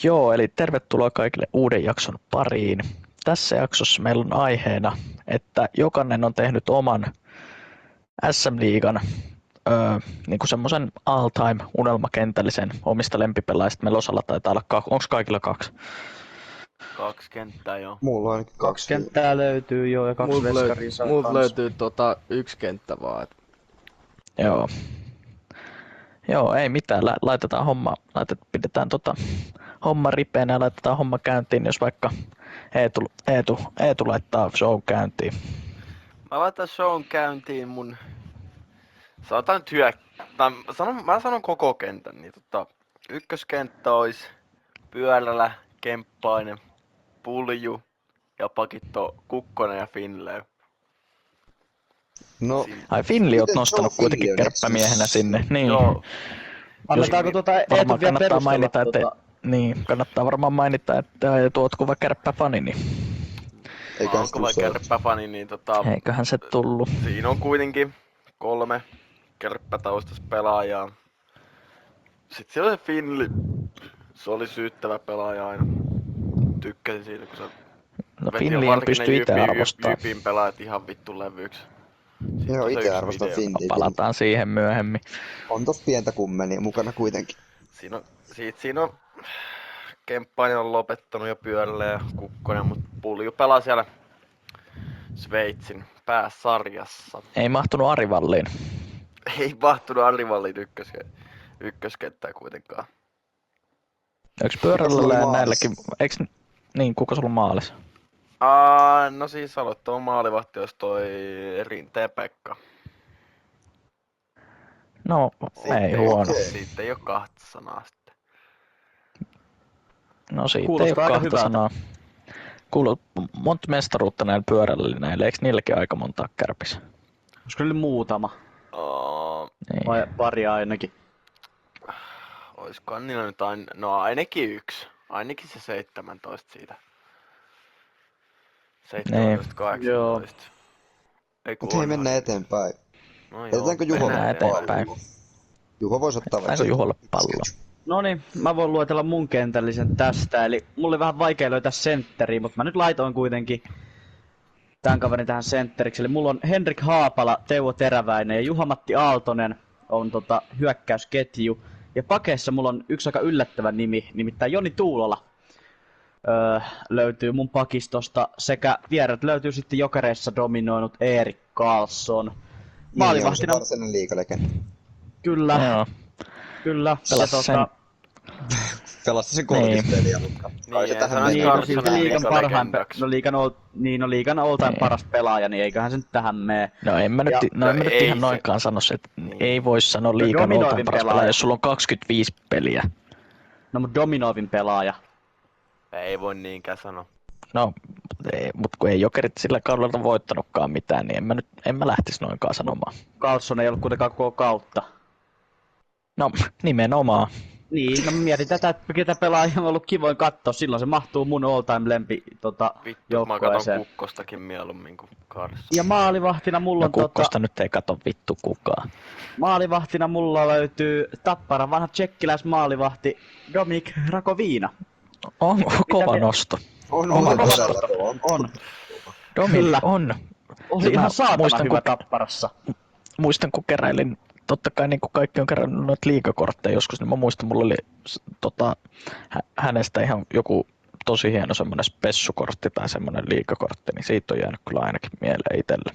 Joo, eli tervetuloa kaikille uuden jakson pariin. Tässä jaksossa meillä on aiheena, että jokainen on tehnyt oman SM-liigan niin kuin semmoisen all-time unelmakentällisen omista lempipelaajista. Meillä osalla taitaa olla onko kaikilla kaksi? Kaksi kenttää joo. Mulla on ainakin Kaksi kaksi. kenttää löytyy jo ja kaksi veskaria saa Multa kans. löytyy yksi kenttä vaan. Joo. Joo, ei mitään. Laitetaan homma, pidetään homma ripeänä ja laitetaan homma käyntiin, jos vaikka Eetu laittaa show käyntiin. Mä laitan shown käyntiin mun... Sanotaan nyt mä sanon koko kentän, niin ykköskenttä ois Pyörällä, Kemppainen, Pulju ja pakitto Kukkonen ja Finlay. No, Ai Finli oot Miten nostanut Joe kuitenkin Finley on kärppämiehenä sinne. Niin. Joo, Annetaanko Eetu Varmaan vielä kannattaa perustella mainita, että niin, kannattaa varmaan mainita, että tuot kuva kärppäfani, niin eikä mä oon kova kärppäfani, niin eiköhän se tullut. siinä on kuitenkin 3 kärppätaustas pelaajaa. Sitten siellä on se Finley. Se oli syyttävä pelaaja aina. Tykkäsin siitä, kun se No veti Finli en varsinkin pysty ne itse arvostamaan. Jypin pelaajat ihan vittu levyksi. Siitä Joo, on se itse yksi arvostan video. Finliä. Palataan siihen myöhemmin. On tossa pientä kummenia mukana kuitenkin. Siinä on Kemppainen on lopettanut jo Pyörällä ja Kukkonen, mutta Pulju pelaa siellä Sveitsin pääsarjassa. Ei mahtunut Arivalliin. Ei mahtunut Arivallin ykköskenttää kuitenkaan. Eikö Kuka sulla Pyörällä oli ja maalissa? näilläkin, eiks, niin kuka sulla on maalissa? No siis aloittava maalivahti olisi toi Rinteen Pekka. No, ei huono. Siitä ei oo kahta sanaa sitten. No siitä ei Kuulostaa ole aika kahta hyvältä. sanaa. Kuuluu monta mestaruutta näillä Pyörällä näillä, eikö niilläkin aika montaa kärpissä? Olisiko niillä muutama? Niin. Vai pari ainakin? Oiskohan niillä nyt ainakin yksi. Ainakin se 17 siitä. 17, 18. Ei Mut hei, mennään eteenpäin. No Jätetäänkö Juho Mennään eteenpäin. Juho voisi ottaa Saanko Juholle pallo? No niin, mä voin luetella mun kentällisen tästä, eli mulla oli vähän vaikea löytää sentteriä, mutta mä nyt laitoin kuitenkin tämän kaverin tähän sentteriksi. Eli mulla on Henrik Haapala, Teuvo Teräväinen ja Juha-Matti Aaltonen on hyökkäysketju. Ja pakeissa mulla on yksi aika yllättävä nimi, nimittäin Joni Tuulola löytyy mun pakistosta. Sekä vierät löytyy sitten Jokereissa dominoinut Erik Karlsson. Maalivahtina, Niin, on se varsinainen liigalegendi. kyllä, Joo, kyllä. Pelasi sen. Pelasti sen Niin. 30 peliä, mutta kai se Niin, tähän sanoit Niin, meni. no silti liigan parhain, liigan all-time Niin. paras pelaaja, niin eiköhän se nyt tähän mene. No en mä nyt, Ja- en mä nyt ei ihan se- noinkaan sano se, että Niin. ei voi sanoa liigan dominoivin oltaan paras pelaaja. pelaaja, jos sulla on 25 peliä. No mut dominoivin pelaaja. Ei voi niinkään sanoa. No, mutta kun ei Jokerit sillä kaudella voittanutkaan mitään, niin en mä lähtisi noinkaan sanomaan. Carlson ei ollut kuitenkaan koko kautta. No, nimenomaan. Niin, no mietin tätä, että ketä pelaajia on ollut kivoin katsoa. Silloin se mahtuu mun all-time lempi Vittu, mä katon joukkueeseen. Kukkostakin mieluummin kuin Karlsson. Ja maalivahtina mulla No on Kukkosta nyt ei kato vittu kukaan. maalivahtina mulla löytyy Tappara vanha tsekkiläismaalivahti Dominik Rakovina. On kova te- nosto. On Oma todella nosto. kova. On. Domin Kyllä. on. Oli Mä ihan saatana muistan, hyvä kun- Tapparassa. Muistan kun keräilin, totta kai niin kuin kaikki on kerännyt noita liigakortteja joskus, niin mä muistan, mulla oli hänestä ihan joku tosi hieno semmoinen spessukortti tai semmoinen liigakortti, niin siitä on jäänyt kyllä ainakin mieleen itselle.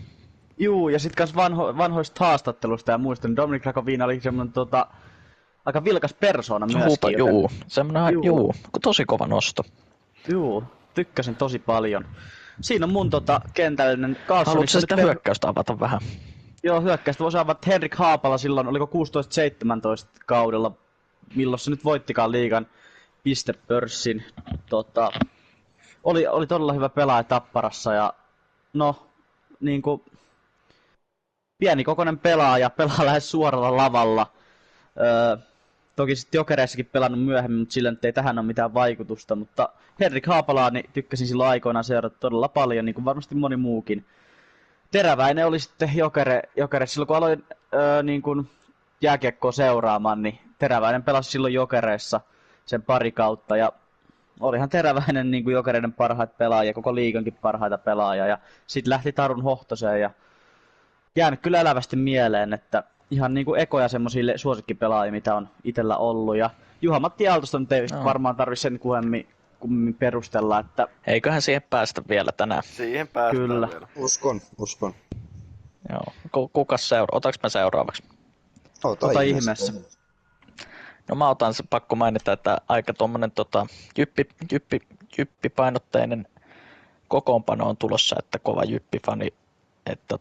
Juu, ja sit kans vanhoista haastattelusta ja muistan, Dominik Rakovina oli semmonen aika vilkas persoona myöskin. Huupa, joten- juu. Semmoinen, Juu. juu, tosi kova nosto. Juu, tykkäsin tosi paljon. Siinä on mun kentällinen Carlsonista Haluatko sä sitä nyt hyökkäystä avata vähän? Joo, hyökkäystä voisi avata Henrik Haapala silloin, oliko 16-17 kaudella, milloin se nyt voittikaan liigan pistepörssin. Oli todella hyvä pelaaja Tapparassa ja no, niinku pienikokoinen pelaaja, pelaa lähes suoralla lavalla. Toki sitten Jokereissakin pelannut myöhemmin, mutta sillä nyt ei tähän ole mitään vaikutusta. Mutta Henrik Haapalaa niin tykkäsin silloin aikoinaan seurata todella paljon, niin kuin varmasti moni muukin. Teräväinen oli sitten Jokere silloin kun aloin niin kuin jääkiekkoa seuraamaan, niin Teräväinen pelasi silloin Jokereissa sen pari kautta. Ja olihan Teräväinen niin kuin Jokereiden parhaita pelaajia, koko liigankin parhaita pelaajia. Ja sitten lähti Tarun Hohtoseen ja jäänyt kyllä elävästi mieleen, että ihan niin kuin ekoja semmosia suosikkipelaajia, mitä on itellä ollut. Ja Juha-Matti Aaltosta nyt ei Joo. varmaan tarvi sen kummin perustella, että Eiköhän siihen päästä vielä tänään. Siihen päästään Kyllä. vielä. Uskon. Joo. Kukas otaks mä seuraavaksi? Ota ihmeessä. No mä otan se pakko mainita, että aika tommonen jyppipainotteinen kokoonpano on tulossa, että kova jyppifani. Että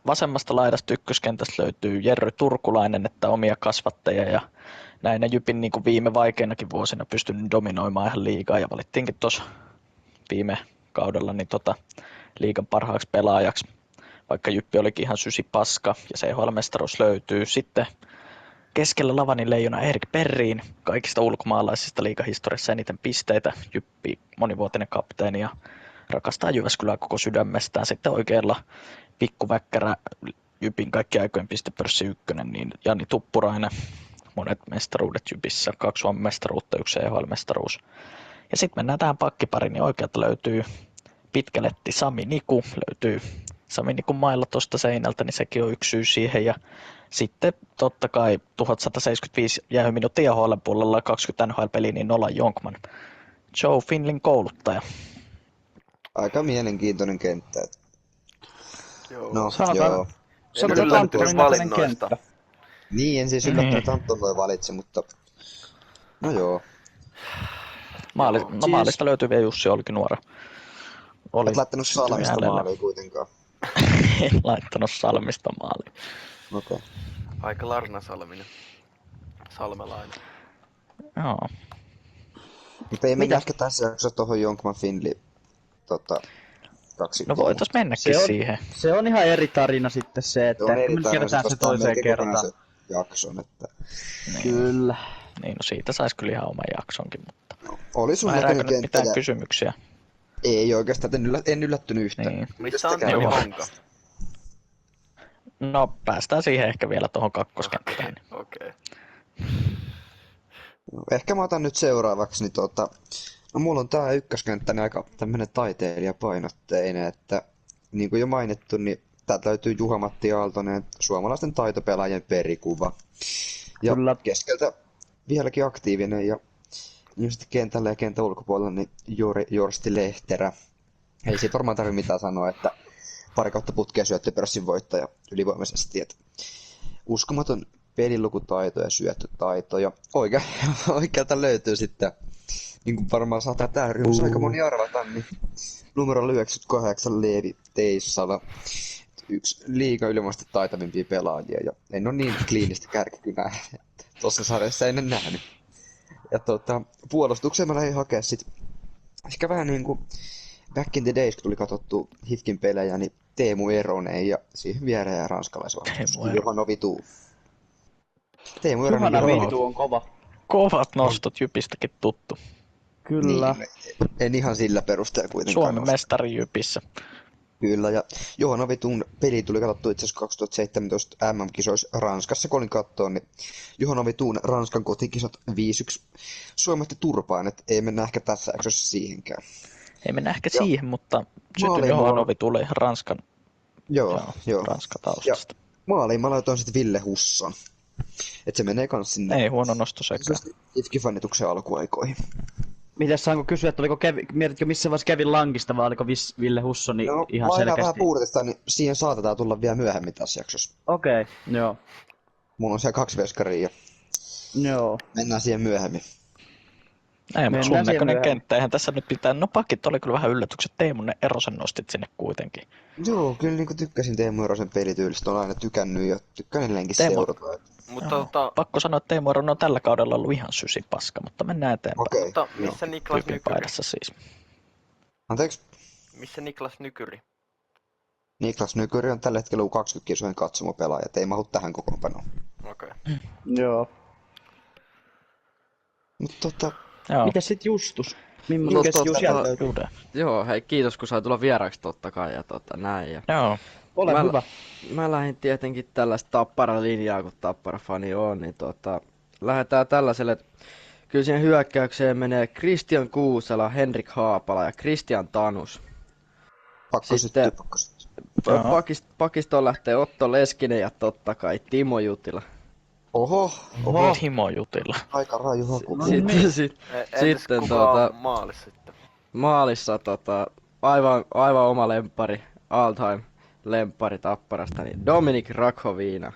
vasemmasta laidasta ykköskentästä löytyy Jerry Turkulainen, että omia kasvattajia ja näinä Jypin niin kuin viime vaikeinakin vuosina pystynyt dominoimaan ihan liigaa ja valittiinkin tuossa viime kaudella niin liigan parhaaksi pelaajaksi, vaikka Jyppi olikin ihan sysipaska ja CHL-mestaruus löytyy. Sitten keskellä Lavanin leijona Erik Perriin, kaikista ulkomaalaisista liigahistoriassa eniten pisteitä, Jyppi monivuotinen kapteeni ja rakastaa Jyväskylää koko sydämestään. Sitten oikealla pikkuväkkärä Jypin kaikki aikojen pistepörssi ykkönen, niin Jani Tuppurainen, monet mestaruudet Jypissä, 2 Suomen mestaruutta, 1 EHL-mestaruus. Ja sitten mennään tähän pakkipariin, niin oikealta löytyy pitkäletti Sami Niku, löytyy Sami Nikun mailla tuosta seinältä, niin sekin on yksi syy siihen. Ja sitten totta kai 1175 jäähyminuuttia EHL puolella 20 NHL-peliä, niin Nola Jonkman, Joe Finlin kouluttaja. Aika mielenkiintoinen kenttä. Joo. No, Sanotaan- joo. Sanotaan yllättynyt Anttonin näköinen valinnoista. kenttä. Niin, en siis yllättänyt, että Anton toi valitsi, mutta... No joo. Maalista löytyviä Jussi olikin nuora. Olet laittanut Salmista hänellä. maaliin kuitenkaan. En laittanut Salmista maaliin. Okei. Aika Larna Salminen. Salmelainen. Joo. Mutta ei mennä Mitä? ehkä tässä jaksossa tohon Jonkman Finley No voitais mennäkin Se on- siihen. Se on ihan eri tarina sitten se, että on eri kun me tarina, kerätään se vastaan toiseen melkein kertaan. kokonaisen jakson, että Kyllä. Niin, no siitä sais kyllä ihan oman jaksonkin, mutta oli sun herääkö näköinen nyt kenttä mitään ja kysymyksiä? ei oikeastaan, en yllättynyt yhtään. Niin. Missä on Mistäkään Toni vaan. Honka? No päästään siihen ehkä vielä tuohon kakkoskenttään. Okei. Ehkä mä otan nyt seuraavaksi, niin no mulla on tää ykköskenttä niin aika tämmönen taiteilijapainotteinen, että niin kuin jo mainittu, niin täältä löytyy Juha-Matti Aaltonen, suomalaisten taitopelaajien perikuva. Ja Kyllä. keskeltä vieläkin aktiivinen ja niin sitten kentällä ja kentän ulkopuolella niin Jorsti Lehterä. Ei siitä varmaan tarvitse mitään sanoa, että pari kautta putkea syöttöpörssin voittaja ylivoimaisesti. Että uskomaton pelilukutaito ja syöttötaito ja oikealta löytyy sitten, niin kuin varmaan saattaa tää ryhmässä aika moni arvata, niin numero 98 Leevi Teissala. Yksi liiga ylivoimaisesti taitavimpia pelaajia ja en ole niin kliinistä kärkikynää tuossa sarjassa ennen nähnyt. Ja puolustukseen mä lähdin hakea sit ehkä vähän niinku back in the days, kun tuli katsottu HIFKin pelejä, niin Teemu Eronen ja siihen viereen ranskalaisvastus Teemu Eronen. Juhano Vitu. Teemu Eronen Juhana Juhano Viitu on kova. Kovat nostot Jypistäkin tuttu. Kyllä. Niin, en ihan sillä perusteella kuitenkaan. Suomen nosta. mestari Jypissä. Kyllä, ja Juhano Vitun peli tuli katsottu itse asiassa 2017 MM-kisoissa Ranskassa, kun olin katsoa, niin Juhano Vitun Ranskan kotikisat 5-1 Suomesta turpaan, että ei mennä ehkä tässä jaksossa siihenkään. Ei mennä ehkä Joo. siihen, mutta sytyn Maaliin Johanovi tuli ihan Joo. Ranskan taustasta. Maaliin mä laitoin sitten Ville Husson. Että se menee kans sinne. Ei huono nosto sekään. IFK-fanituksen alkuaikoihin. Mitäs saanko kysyä, että mietitkö missä vaiheessa Kevin Lankista vai oliko Ville Hussoni No, ihan lainaa vähän selkeästi? puurtesta, niin siihen saatetaan tulla vielä myöhemmin tässä jaksossa. Okei, joo. Mulla on siellä 2 veskaria ja Joo. mennään siihen myöhemmin. Ei, mutta Mennään sun siihen näköinen myöhemmin. kenttä. Eihän tässä nyt pitää. No pakit oli kyllä vähän yllätykset. Teemunen Erosen nostit sinne kuitenkin. Joo, kyllä niin tykkäsin Teemu Erosen pelityylistä, olen aina tykännyt ja tykkään edelleenkin Teemu- seurata. Mutta Pakko sanoa, että Teemu Eronen on tällä kaudella ollut ihan sysipaska, mutta mennään eteenpäin. Okei, mutta joo. missä Niklas Tyypin Nykyri? paidassa siis. Anteeksi, Missä Niklas Nykyri? Niklas Nykyri on tällä hetkellä U20-kisojen katsomopelaaja, et ei mahu tähän kokoonpanoon. Okei. Joo. Mutta Joo. Mitäs sit Justus? No, Millainen totta- sieltä? Jude. Joo, hei, kiitos kun sai tulla vieraksi totta kai ja näin. Ja Joo. Ole Mä- hyvä. mä lähdin tietenkin tällaista Tappara-linjaa, kun Tappara-fani on, niin lähdetään tällaiselle. Kyllä siihen hyökkäykseen menee Christian Kuusela, Henrik Haapala ja Christian Tanus. Pakkosyttyy, Sitten pakkosyttyy. Joo. Pakistoon lähtee Otto Leskinen ja totta kai Timo Jutila. Oho, oho, Timo Jutila. aika raju haku. No niin. Entäs Sitten kuka on maalissa sitten? maalissa aivan oma lemppari, all time lemppari Tapparasta, niin Dominik Rakovina.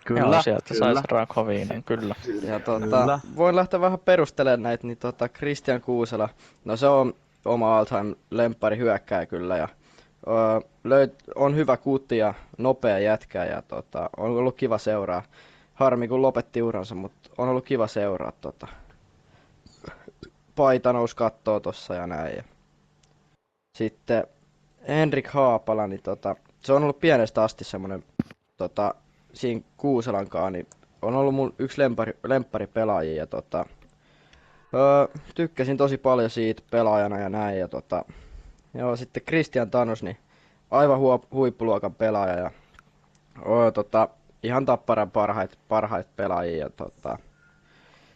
Kyllä, Joo, sieltä kyllä. saisi Rakovinen, kyllä. Ja Kyllä. voin lähteä vähän perustelemaan näitä, niin Christian Kuusela, no se on oma all time lemppari hyökkääjä kyllä ja on hyvä kutti ja nopea jätkä ja on ollut kiva seuraa. Harmi kun lopetti uransa, mutta on ollut kiva seuraa paita nousi kattoo tossa ja näin. Ja sitten Henrik Haapala, niin se on ollut pienestä asti semmonen siinä Kuuselankaan, niin on ollut mun yksi lemppari ja tykkäsin tosi paljon siitä pelaajana ja näin ja joo, sitten Christian Tanus, niin aivan huippuluokan pelaaja ja ihan Tapparan parhaita pelaajia ja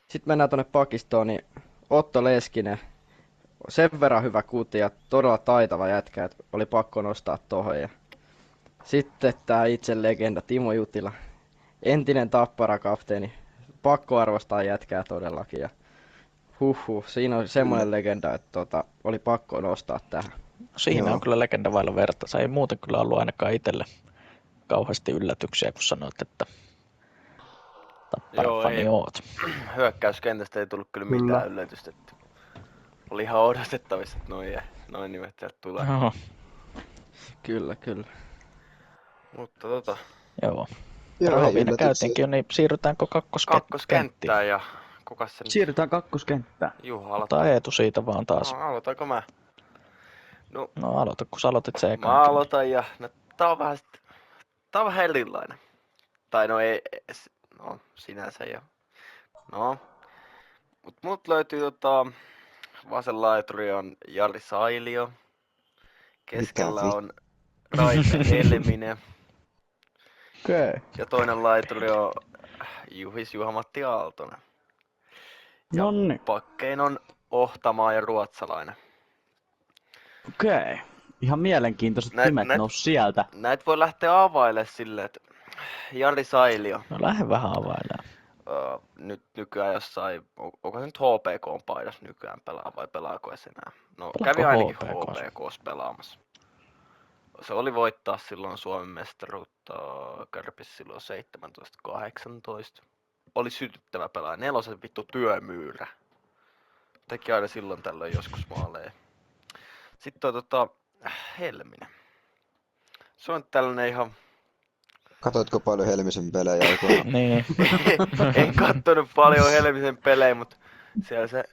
sitten mennään tonne Pakistoon, niin Otto Leskinen, sen verran hyvä kuti ja todella taitava jätkä, että oli pakko nostaa tohon. Ja sitten tää itse legenda Timo Jutila, entinen Tappara-kapteeni, pakko arvostaa jätkää todellakin. Ja siinä on semmoinen legenda, että oli pakko nostaa tähän. Siinä Joo. on kyllä legenda vailla verta. Se ei muuten kyllä ollut ainakaan itselle kauheasti yllätyksiä, kun sanoit, että Tappara-fani ei. oot. Hyökkäyskentästä ei tullut kyllä mitään yllätystä. Että oli ihan odotettavissa, että noin nimet sieltä tulee. Joo, Kyllä. Mutta joo. Joo, ei Rahovinen yllätyksiä. käytiinkin jo, niin siirrytäänkö kakkoskenttään? kakkoskenttään ja kukas se nyt? Siirrytään kakkoskenttään. Juha aloittaa. Ottaa Eetu siitä vaan taas. No, aloitanko mä? No aloita, kun sä aloitit se Mä ekan. aloitan ja tää on vähän erilainen. Tai no ei, no sinänsä jo. No. Mut mut löytyy vasen laituri on Jari Sailio. Keskellä Mitä on Raipe Helminen. Okei. Ja toinen laituri on Juha-Matti Aaltonen. Ja Nonni. pakkein on Ohtamaa ja Ruotsalainen. Okei. Ihan mielenkiintoiset nimet nousi sieltä. Näitä voi lähteä availemaan silleen, että Jari Sailio. No lähde vähän availemaan. Nyt nykyään jossain, onko se nyt HPK-paidassa nykyään pelaa vai pelaako se enää? No Pelaako kävi ainakin HPK:ssa? HPK:ssa pelaamassa. Se oli voittaa silloin Suomen mestaruutta Kärpissä silloin 17-18. Oli sytyttävä pelaaja, 4 vittu työmyyrä. Teki aina silloin tällöin joskus maaleja. Sitten on Helminen. Se on tällainen ihan... Katoitko paljon Helmisen pelejä aikoinaan? Niin. En kattonut paljon Helmisen pelejä, mutta siellä se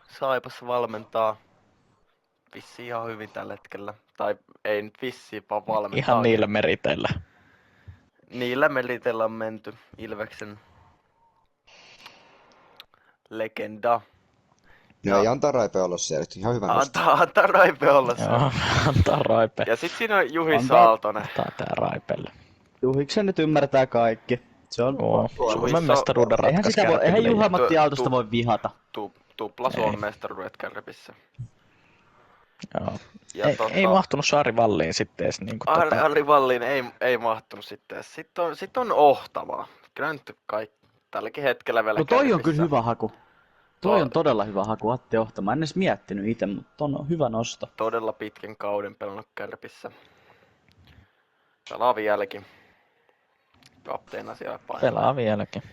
Saipassa valmentaa vissiin ihan hyvin tällä hetkellä. Tai ei nyt vissiin, vaan valmentaa. Ihan niillä meriteillä. Niillä meritellä on menty. Ilveksen legenda. No ei antaa Raipe olla siellä, ihan hyvä nosto. Antaa Raipe olla se. Joo, antaa Raipelle. Ja sit siinä on Juhi Antaa- Saaltonen. Antaa tää Raipelle. Juhiksen nyt ymmärtää kaikki. Se on... Joo, Suomen Juhissa- mestaruuden Eihän ratkaisi sitä voi, eihän Kärpille. Juha-Matti Aaltosta Tu- voi vihata. Tupla Suomen mestaruudet Kärpissä. Joo. Ja Ei mahtunut Saari Valliin sitten edes niinku Ari Vallin ei mahtunut sitten. Sitten on Ohtavaa. Kyllä nyt tälläkin hetkellä vielä No toi on Kärpissä. kyllä hyvä haku. Toi on todella hyvä haku, Atte Ohtama. En edes miettinyt itse, mutta on hyvä nosto. Todella pitkän kauden pelannut Kärpissä. Pelaa vieläkin. Kapteena siellä painaa. pelaa vieläkin.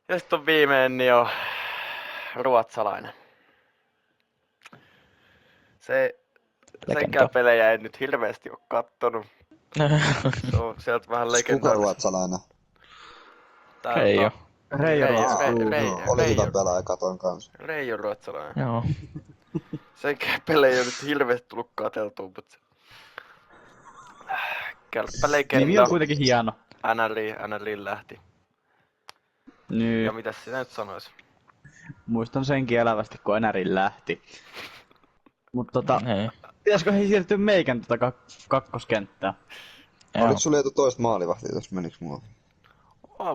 Ja sitten on viimeinen niin on ruotsalainen. Senkään Legenda. pelejä en nyt hirveästi ole kattonut. Se on sieltä vähän Kuka legendaarista. ruotsalainen? Reijo. Reijo Oli hyvä pelaaja, katon kanssa. Reijo ruotsalainen. Joo. Senkään pelejä ei ole nyt hirveästi tullut katseltua, mutta kärppälegenda. Nimi on kuitenkin hieno. NRI lähti. Ja Niin, mitäs sinä nyt sanois? muistan senkin elävästi, kun NRin lähti. Mutta Ei. pitäisikö he siirtyä meikän kakkoskenttään? Joo. Oliko sulla Eetu toista maalivahtia, tuossa meniks mua?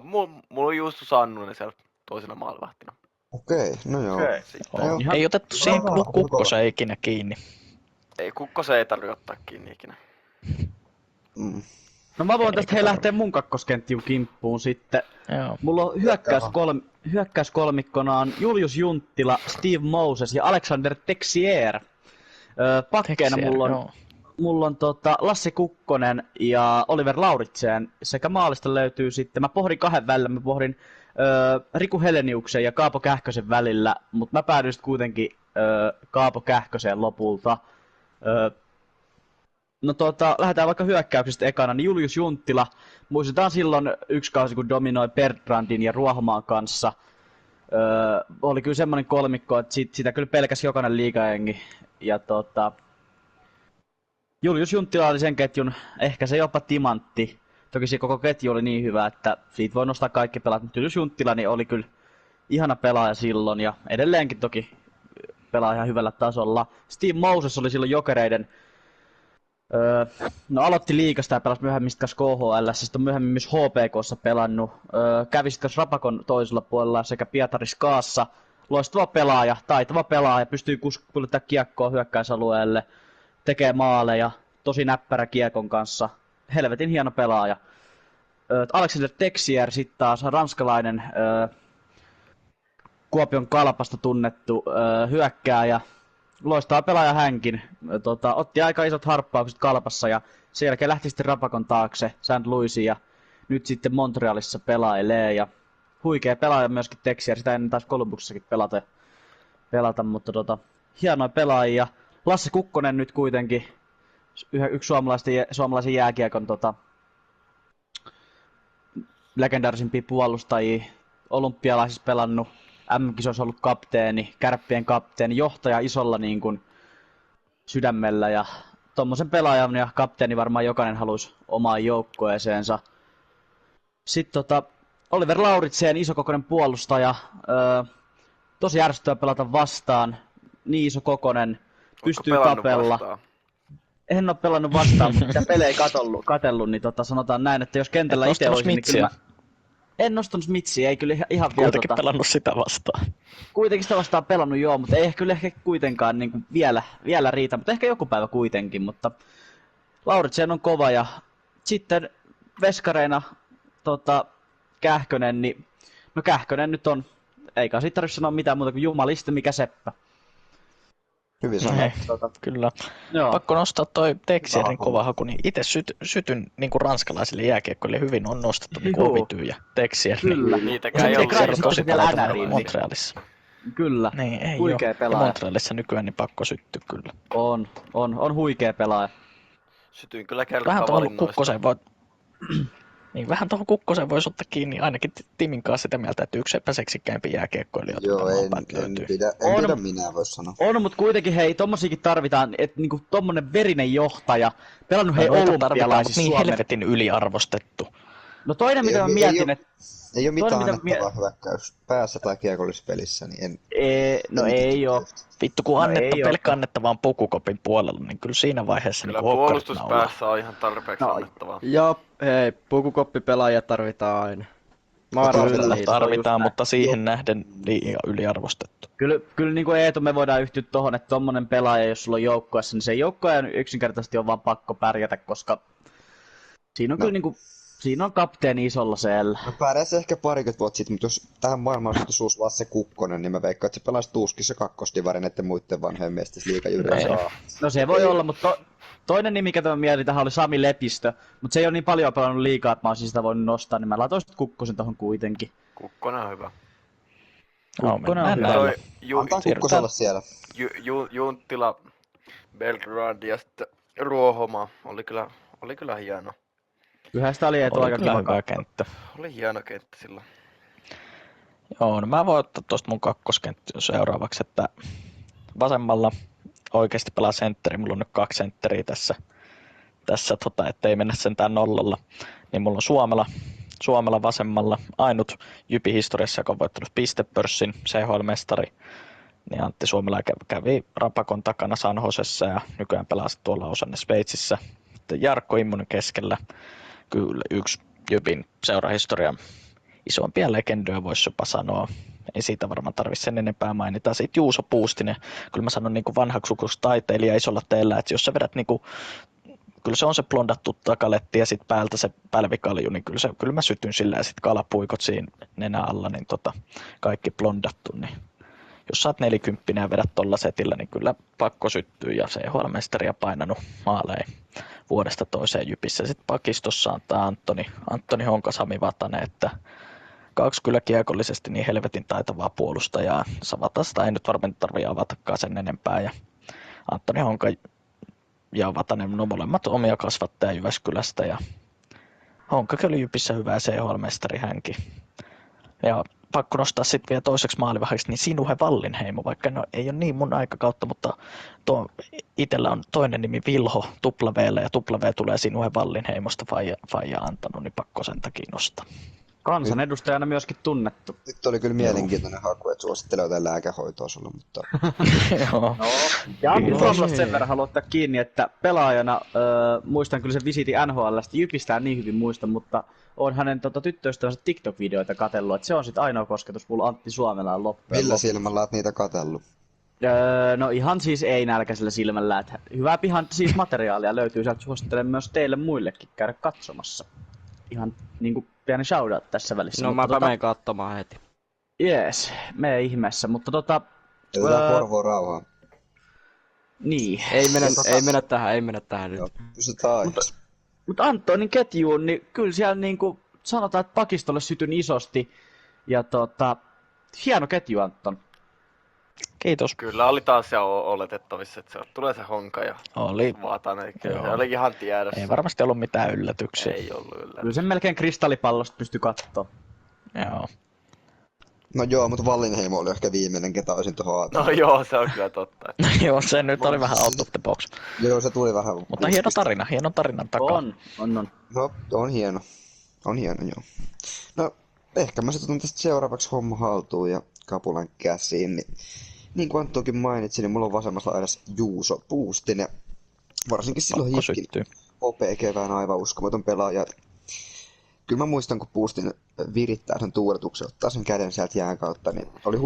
Mulla on Juusto Sannunen siellä toisena maalivahtina. Okei, no joo. Okei. Sitten Joo. Ihan- Ei otettu siihen Kova. Kukkosen ikinä kiinni. ei Kukkosen ei tarvitse ottaa kiinni ikinä. Mm. No mä voin tästä Eikä hei lähteä mun kakkoskenttiun kimppuun sitten. Joo. Mulla on hyökkäyskolmikkona on Julius Junttila, Steve Moses ja Alexander Texier. Pakkeena Texier, mulla on, joo. Lassi Kukkonen ja Oliver Lauritsen. Sekä maalista löytyy sitten, mä pohdin kahden välillä, mä pohdin Riku Heleniuksen ja Kaapo Kähkösen välillä, mutta mä päädyin sitten kuitenkin Kaapo Kähköseen lopulta. No lähdetään vaikka hyökkäyksestä ekana, niin Julius Junttila. Muistetaan silloin yksi kausi, kun dominoi Bertrandin ja Ruohomaan kanssa. Oli kyllä semmoinen kolmikko, että sitä kyllä pelkäsi jokainen liigajengi. Ja Julius Junttila oli sen ketjun, ehkä se jopa timantti. Toki se koko ketju oli niin hyvä, että siitä voi nostaa kaikki pelaat. Mutta Julius Junttila niin oli kyllä ihana pelaaja silloin ja edelleenkin toki pelaa ihan hyvällä tasolla. Steve Moses oli silloin Jokereiden no aloitti liigasta ja pelasi myöhemmin kanssa KHL, sitten on myöhemmin myös HPK:ssa pelannut. Kävi sitten Rapakon toisella puolella sekä Pietari Skaassa. Loistava pelaaja, taitava pelaaja, pystyy kuljettamaan kiekkoa hyökkäysalueelle, tekee maaleja, tosi näppärä kiekon kanssa. Helvetin hieno pelaaja. Alexander Texier sitten taas ranskalainen Kuopion Kalpasta tunnettu hyökkääjä. Loistava pelaaja hänkin. Otti aika isot harppaukset Kalpassa ja sen jälkeen lähti sitten Rapakon taakse St. Louisiin ja nyt sitten Montrealissa pelailee. Ja huikea pelaaja myöskin Texier, sitä ennen taas Columbuksessakin pelata, mutta hienoja pelaajia. Lasse Kukkonen nyt kuitenkin, yksi suomalaisen jääkiekon legendaarisimpia puolustajia, olympialaisissa pelannut, MM-kisoissa ollut kapteeni, Kärppien kapteeni, johtaja isolla niin kuin sydämellä ja tommosen pelaajan ja kapteeni varmaan jokainen haluaisi omaan joukkueeseensa. Sitten Oliver Lauritsen, isokokoinen puolustaja, tosi ärsyttävä pelata vastaan, niin isokokoinen, pystyy tapella. Vastaan? En ole pelannut vastaan, mutta mitä pelejä katellut, niin sanotaan näin, että jos kentällä itse olisi, niin kyllä en nostanut Smitsiä, ei kyllä ihan vielä Kuitenkin pelannut sitä vastaan. Kuitenkin sitä vastaan pelannut joo, mutta ei kyllä ehkä kuitenkaan niin kuin vielä riitä, mutta ehkä joku päivä kuitenkin, mutta Lauritsen on kova ja sitten veskareina Kähkönen, niin no Kähkönen nyt on, eikä siitä tarvitse sanoa mitään muuta kuin jumalista mikä seppä. Hyvin sanottu. Kyllä. Joo. Pakko nostaa toi Texierin kova haku, niin itse sytyn niinku ranskalaisille jääkiekkoille hyvin on nostettu niinku Joo. Ovityy ja Texier. Kyllä. Niitäkään ei Texier ollut. on tosi vielä taitava NRiin, Montrealissa. Kyllä, Niin, ei huikea oo. pelaaja. Ja Montrealissa nykyään niin pakko syttyä kyllä. On huikea pelaaja. Sytyin kyllä Vähän kelkkaa tuohon valinnoista. Kukkoseen voi... Niin, vähän tuohon Kukkoseen voisi ottaa kiinni, ainakin Timin kanssa sitä mieltä, että yksi epäseksikkäimpi jääkiekkoilija Joo, en On. pidä minä voi sanoa. On, mutta kuitenkin hei, tommosiakin tarvitaan, että niinku tommonen verinen johtaja, pelannut hei Noita tarvitaan, mutta olympialaisissa niin Suomen. helvetin yliarvostettu. No toinen mitä mä mietin, että Ei ole mitään Toinen, mitä annettavaa hyökkäys päässä tai kiekollispelissä, niin en... no ei oo. Vittu, kun No ei pelkkä annettavaan Pukukopin puolella, niin kyllä siinä vaiheessa Kyllä niin okkarit naulaa. puolustuspäässä on ihan tarpeeksi No, annettavaa. Ja hei, pukukoppipelaajia tarvitaan aina. Kyllä, Kyllä Niitä. tarvitaan, just mutta siihen nähden liian yliarvostettu. Kyllä niin kuin Eetu me voidaan yhtyä tohon, että tommonen pelaaja, jos sulla on joukkueessa, niin se joukkue yksinkertaisesti on vaan pakko pärjätä, koska siinä on kyllä niinku, siinä on kapteeni isolla siellä. No pärjäs ehkä parikymmentä vuotta sitten, mutta jos tähän maailmaan suus Lasse Kukkonen, niin mä veikkaan, että se pelaisi tuuskissa kakkosdivarin näiden muiden vanhojen mestisliigajyydessä. No se voi olla, mutta toinen nimi, mikä mä mietin tähän oli Sami Lepistö, mutta se ei ole niin paljon pelannut liikaa, että mä olisin sitä voinut nostaa, niin mä laitoin sitten Kukkosen tohon kuitenkin. Kukkonen on hyvä. No, Kukkonen mennään on näillä. Antaa Kukkos olla siellä. Junttila, Belgrad ja sitten Ruohoma oli kyllä hieno. Yhdestä oli Eetu Oli aika kyllä kiva hyvä katsoa. kenttä. Oli hieno kenttä silloin. Joo, no mä voin ottaa tuosta mun kakkoskenttä seuraavaksi, että vasemmalla oikeasti pelaa sentteri. Mulla on nyt 2 sentteriä tässä ettei mennä sentään nollalla. Niin mulla on Suomela vasemmalla ainut Jypi historiassa, joka on voittanut pistepörssin, CHL-mestari. Niin Antti Suomela kävi Rapakon takana San Josessa ja nykyään pelaa tuolla osanne Sveitsissä. Sitten Jarkko Immonen keskellä, kyllä yksi Jypin seurahistorian isompia legendoja voisi jopa sanoa. ei siitä varmaan tarvitse sen enempää mainita. Sitten Juuso Puustinen, kyllä mä sanon niin kuin vanhaksi taiteilija isolla teellä, että jos sä vedät niin kuin, kyllä se on se blondattu takaletti ja sitten päältä se pälvikalju, niin kyllä mä sytyn sillä ja sitten kalapuikot siinä nenä alla, niin kaikki blondattu, niin jos sä oot 40 ja vedät tolla setillä, niin kyllä pakko syttyy ja CHL-mestaria painanut maaleen vuodesta toiseen Jypissä. Sitten pakistossa on tää Antoni Honka, Sami Vatanen, että kaksi kyllä kiekollisesti niin helvetin taitavaa puolustajaa. Vatasta ei nyt varmaan tarvitse avatakaan sen enempää ja Antoni Honka ja Vatanen, no molemmat omia kasvattajia Jyväskylästä ja Honkakin oli Jypissä hyvä CHL-mestari hänkin. Ja pakko nostaa sitten vielä toiseksi maalivahdeksi, niin Sinuhe Vallinheimo, vaikka no, ei ole niin mun aikakautta, mutta itsellä on toinen nimi Vilho W ja W tulee Sinuhe Vallinheimosta faija antanut, niin pakko sen takia nostaa. Kansanedustajana myöskin tunnettu. Nyt oli kyllä mielenkiintoinen haku, että suosittelen jotain lääkehoitoa sulle, mutta... Joo. Ja Antti Suomlasta sen verran haluan ottaa kiinni, että pelaajana muistan kyllä sen visitin NHL:stä, Jypistä en niin hyvin muista, mutta on hänen tyttöystävänsä TikTok-videoita katsellut, että se on sitten ainoa kosketus mulla Antti Suomelaan loppujen. Millä silmällä oot niitä katsellut? No ihan siis ei nälkäisellä silmällä, että hyvää pihan siis materiaalia löytyy sieltä, suosittelen myös teille muillekin käydä katsomassa. Ihan niinku pieni shoutout tässä välissä. No mä menen katsomaan heti. Jees, mene ihmeessä, mutta Jätetään Porvoon rauhaa. niin. Ei mennä tähän nyt. Joo, pysytään aiheessa. Mutta Antonin ketjuun, niin kyllä siellä niinku sanotaan, että pakistolle sytyn isosti. Ja hieno ketju Anton. Kiitos. Kyllä oli taas ja oletettavissa, että se tulee se Honka ja Oli. Vatanen. Joo. Se oli ihan tiedossa. Ei varmasti ollut mitään yllätyksiä. Ei ollut yllätys. Kyllä sen melkein kristallipallosta pystyi kattoo. Joo. No joo, mutta Vallinheimo oli ehkä viimeinen, ketä olisin tuohon ajatellut. No joo, se on kyllä totta. Joo, se nyt oli vähän out of the box. Joo, se tuli vähän... Mutta hieno tarinan takaa. On. No, on hieno. On hieno, joo. No, ehkä mä sitten otan tästä seuraavaksi homma haltuun ja kapulan käsiin. Niin kuin Anttokin mainitsi, niin mulla on vasemmassa laidassa Juuso Puustinen. Varsinkin silloin Pakko Hifkin syttyy. OP-kevään aivan uskomaton pelaaja. Kyllä mä muistan, kun Puustinen virittää sen tuuletuksen, ottaa sen käden sieltä jään kautta, niin oli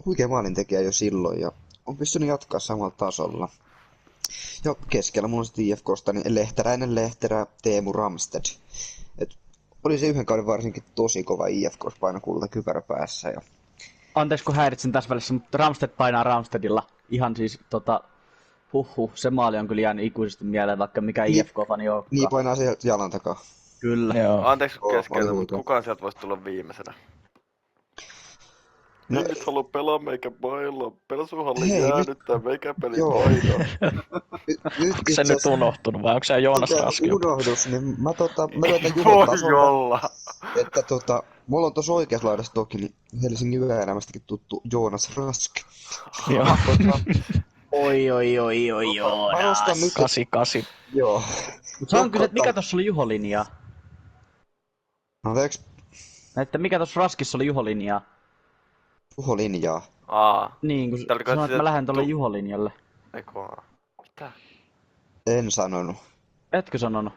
huikea maalintekijä jo silloin ja on pystynyt jatkaa samalla tasolla. Ja keskellä mulla on sitten IFK:sta niin Lehterä, Teemu Ramsted. Et oli se yhden kauden varsinkin tosi kova IFK:ssa painokulta kypärä päässä. Ja... Anteeksi kun häiritsin tässä välissä, mutta Ramsted painaa Ramstedilla. Ihan siis se maali on kyllä jäänyt ikuisesti mieleen, vaikka mikä IFK-fani onkaan. Niin painaa sieltä jalan takaa. Kyllä. Joo. Anteeksi kun Oli keskeytän, mutta huikea. kukaan sieltä voisi tulla viimeisenä? No, Ei nyt halua pelaa meikä bailaa. Pelsuhalli Hei, jäädyttää meikä peli Joo. painaa. Onko se nyt unohtunut vai onko se Joonas Raski? unohdus, niin mä löytän Juhon Voi tasolla, olla. että mulla on tuossa oikeassa laidassa toki niin Helsingin yöelämästäkin tuttu Joonas Rask. Joo. Oi, Mä nostan nyt, 88. joo. Mut sanon kyllä, että mikä tossa oli Juho-linjaa? Anteeksi, Että mikä tossa Raskissa oli Juho-linjaa? Juho-linjaa. Niin, kun Tarkoitatko sanoit, että mä sitä lähden tolle tu- Juho-linjalle. Eiku vaan. Mitä? En sanonut. Etkö sanonut?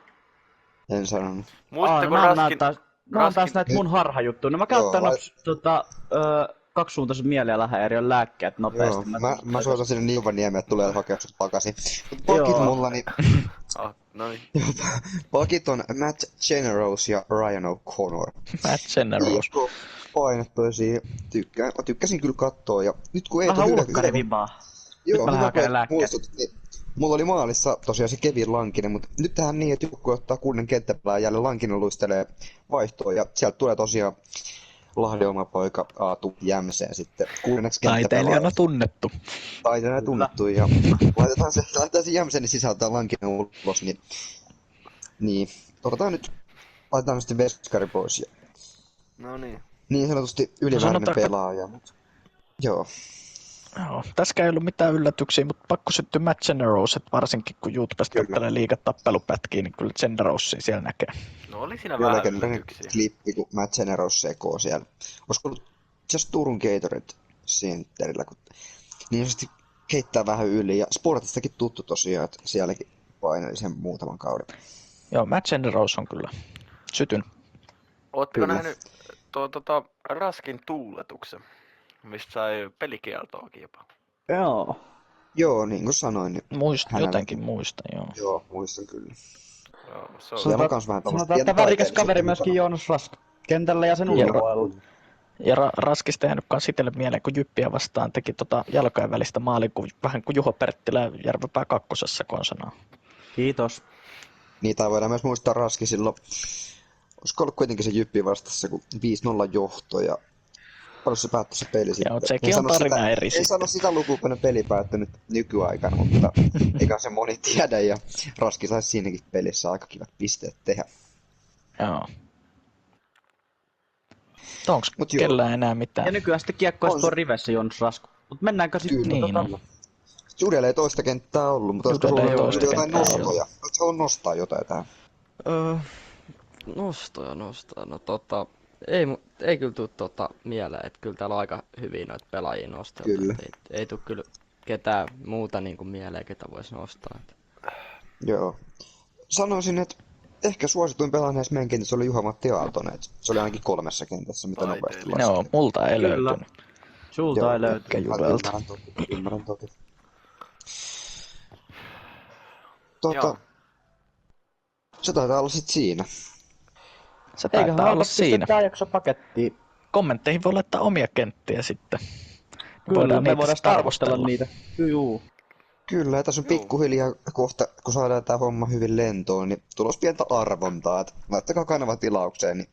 En sanonut. Muistatteko nämä on Raskin... taas näitä mun harhajuttuja. No mä käytän Joo, nops kaksisuuntaisen mieli- ja lähäiriön lääkkeet nopeasti. Joo, mä soitan sinne Niuvaniemeen, että tulee hakea sut takaisin. Pakit Joo. mulla, niin No niin. pakit on Matt Generous ja Ryan O'Connor. Matt Generous. Painettoisia. Tykkäsin kyllä katsoa ja nyt kun ei Vähän tuu ulkkarivibaa. Joo, mä lähden hyvä hakemaan kun lääkkeet. muistut, niin mulla oli maalissa tosiaan se Kevin Lankinen, mutta nyt tähän niin, että joku ottaa kunnen kenttäpelää jälleen Lankinen luistelee vaihtoon ja sieltä tulee tosiaan Lahden oma poika Aatu Jämseen sitten kuudenneksi Taiteilijana kenttäpelaajaksi. tunnettu. Taiteilijana tunnettu ja laitetaan se Jämseen, niin sisältää Lankinen ulos, niin laitetaan sitten veskari pois ja No niin. niin sanotusti ylimääräinen sanotaanko- pelaaja. Joo. Joo. Tässäkään ei ollut mitään yllätyksiä, mutta pakko syttyä Matt Generous, että varsinkin kun YouTubesta Kyllä. katselee liigatappelupätkiä, niin kyllä Generousia siellä näkee. No oli siinä Joo, vähän legendaarinen yllätyksiä. klippi, kun Matt Generous sekoo siellä. Olisiko ollut just Turun Gatorade sentterillä, kun niin sanotusti heittää vähän yli. Ja Sportistakin tuttu tosiaan, että sielläkin paineli sen muutaman kauden. Joo, Matt Generous on kyllä sytyn. Ootteko Kyllä. nähnyt tuo Raskin tuuletuksen, mistä sai pelikieltoakin jopa. Joo. Joo, niin kuin sanoin, niin Jotenkin muistan, joo. Joo, muistan kyllä. Joo, se on Siellä on kans vähän tommoista Sanotaan, että pientä värikäs taiteellisuutta kaveri myöskin mukana. Joonas Rask. Kentällä ja sen Kyllä. ulkopuolella. Ja Raskista jäänyt kans itselle mieleen, kun Jyppiä vastaan teki jalkojen välistä maalin, vähän kuin Juho Perttilä Järvenpää kakkosessa konsanaan. Kiitos. Niitä voidaan myös muistaa Raski silloin. Olisiko ollut kuitenkin se Jyppi vastassa, kun 5-0 johto ja paljon se päättyi se peli sitten. Joo, sekin on tarina eri En sitten. sano sitä lukua, kun ne peli päättynyt nykyaikana, mutta eikä se moni tiedä ja Raski saisi siinäkin pelissä aika kivat pisteet tehdä. Joo. Onks Mut joo. kellään enää Ja mitään? nykyään sitten kiekko On tuo se. rivessä Joonas Rask. Mut mennäänkö sitten Kyllä. Niin on. Judelle ei toista kenttää ollut, mutta olisiko Judelle ei sulla toista jotain kenttää nostoja? Oletko halunnut nostaa jotain tähän? Nostoja. No ei kyllä tuu mieleen, että kyllä täällä on aika hyvin noita pelaajia nosteltu. Kyllä. Ei tuu kyllä ketään muuta niinku mieleen, ketä voisi nostaa. Joo. Sanoisin, että ehkä suosituin pelaaja näissä meidän kentässä oli Juha-Matti Aaltonen. Se oli ainakin 3 kentässä, mitä nopeasti Taiteilija. laskin. Joo, multa ei Kyllä. löytynyt. Sulta ei löyty. Eikä Judelta. Ymmärrän toki. Joo. Se taitaa olla sit siinä. Se Eiköhän taitaa olla halvasti siinä. tää jakso pakettiin. Kommentteihin voi laittaa omia kenttiä sitten. Kyllä, me niitä voidaan sitten arvostella niitä. Juu. Kyllä, ja tässä on pikkuhiljaa kohta, kun saadaan tää homma hyvin lentoon, niin tulos pientä arvontaa. Et laittakaa kanava tilaukseen, niin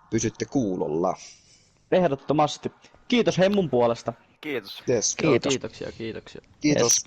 pysytte kuulolla. Ehdottomasti. Kiitos hei mun puolesta. Kiitos. Yes. Kiitos. Kiitoksia. Kiitos. Yes.